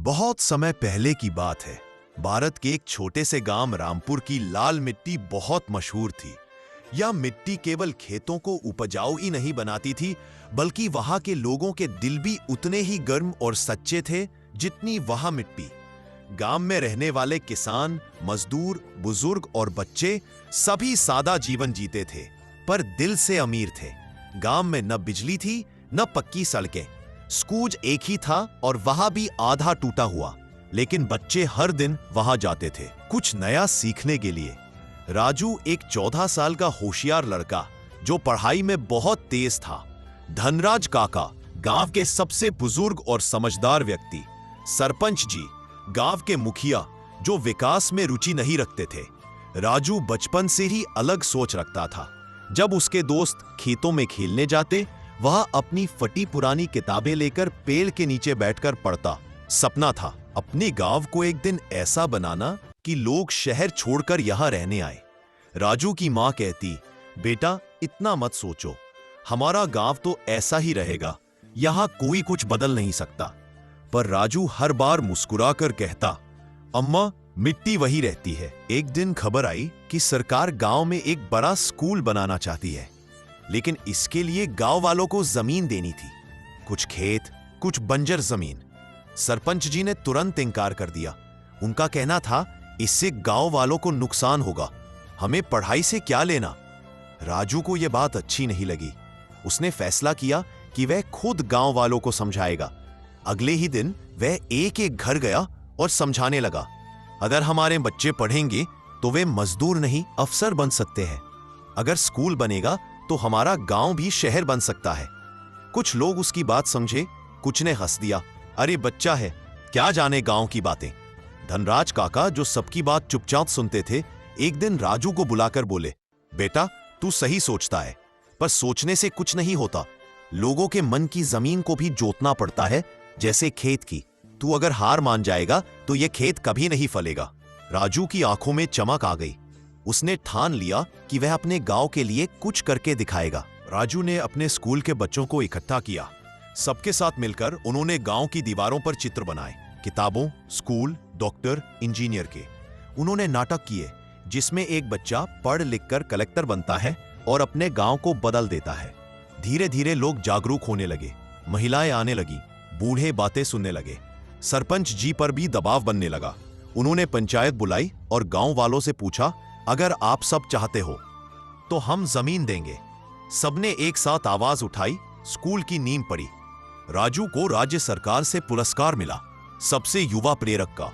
बहुत समय पहले की बात है। भारत के एक छोटे से गांव रामपुर की लाल मिट्टी बहुत मशहूर थी। यह मिट्टी केवल खेतों को उपजाऊ ही नहीं बनाती थी, बल्कि वहां के लोगों के दिल भी उतने ही गर्म और सच्चे थे जितनी वह मिट्टी। गांव में रहने वाले किसान, मजदूर, बुजुर्ग और बच्चे सभी सादा जीवन जीते थे, पर दिल से अमीर थे। गांव में न बिजली थी, न पक्की सड़कें। स्कूल एक ही था और वहां भी आधा टूटा हुआ, लेकिन बच्चे हर दिन वहां जाते थे कुछ नया सीखने के लिए। राजू एक 14 साल का होशियार लड़का जो पढ़ाई में बहुत तेज था। धनराज काका, गांव के सबसे बुजुर्ग और समझदार व्यक्ति। सरपंच जी, गांव के मुखिया जो विकास में रुचि नहीं रखते थे। राजू बचपन से ही अलग सोच रखता था। जब उसके दोस्त खेतों में खेलने जाते, वह अपनी फटी पुरानी किताबें लेकर पेड़ के नीचे बैठकर पढ़ता। सपना था अपने गांव को एक दिन ऐसा बनाना कि लोग शहर छोड़कर यहां रहने आए। राजू की मां कहती, बेटा इतना मत सोचो, हमारा गांव तो ऐसा ही रहेगा, यहां कोई कुछ बदल नहीं सकता। पर राजू हर बार मुस्कुराकर कहता, अम्मा मिट्टी वही रहती है। एक दिन खबर आई कि सरकार गांव में एक बड़ा स्कूल बनाना चाहती है, लेकिन इसके लिए गांव वालों को जमीन देनी थी। कुछ खेत, कुछ बंजर जमीन। सरपंच जी ने तुरंत इनकार कर दिया। उनका कहना था, इससे गांव वालों को नुकसान होगा, हमें पढ़ाई से क्या लेना। राजू को यह बात अच्छी नहीं लगी। उसने फैसला किया कि वह खुद गांव वालों को समझाएगा। अगले ही दिन वह एक एक घर गया और समझाने लगा, अगर हमारे बच्चे पढ़ेंगे तो वे मजदूर नहीं अफसर बन सकते हैं। अगर स्कूल बनेगा तो हमारा गांव भी शहर बन सकता है। कुछ लोग उसकी बात समझे, कुछ ने हंस दिया, अरे बच्चा है, क्या जाने गांव की बातें। धनराज काका, जो सबकी बात चुपचाप सुनते थे, एक दिन राजू को बुलाकर बोले, बेटा तू सही सोचता है, पर सोचने से कुछ नहीं होता। लोगों के मन की जमीन को भी जोतना पड़ता है, जैसे खेत की। तू अगर हार मान जाएगा तो यह खेत कभी नहीं फलेगा। राजू की आंखों में चमक आ गई। उसने ठान लिया कि वह अपने गांव के लिए कुछ करके दिखाएगा। राजू ने अपने स्कूल के बच्चों को इकट्ठा किया। सबके साथ मिलकर उन्होंने गांव की दीवारों पर चित्र बनाए, किताबों, स्कूल, डॉक्टर, इंजीनियर के। उन्होंने नाटक किए जिसमें एक बच्चा पढ़ लिखकर कलेक्टर बनता है और अपने गांव को बदल देता है। धीरे धीरे लोग जागरूक होने लगे, महिलाएं आने लगी, बूढ़े बातें सुनने लगे। सरपंच जी पर भी दबाव बनने लगा। उन्होंने पंचायत बुलाई और गांव वालों से पूछा, अगर आप सब चाहते हो तो हम जमीन देंगे। सबने एक साथ आवाज उठाई, स्कूल की नींव पड़ी। राजू को राज्य सरकार से पुरस्कार मिला, सबसे युवा प्रेरक का।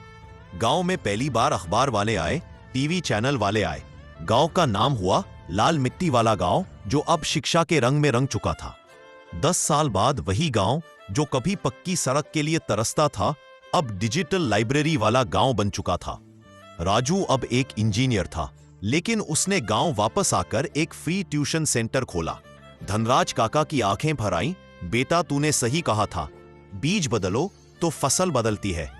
गांव में पहली बार अखबार वाले आए, टीवी चैनल वाले आए। गांव का नाम हुआ लाल मिट्टी वाला गांव, जो अब शिक्षा के रंग में रंग चुका था। 10 साल बाद वही गांव जो कभी पक्की सड़क के लिए तरसता था, अब डिजिटल लाइब्रेरी वाला गांव बन चुका था। राजू अब एक इंजीनियर था, लेकिन उसने गांव वापस आकर एक फ्री ट्यूशन सेंटर खोला। धनराज काका की आंखें भर आईं, बेटा तूने सही कहा था, बीज बदलो तो फसल बदलती है।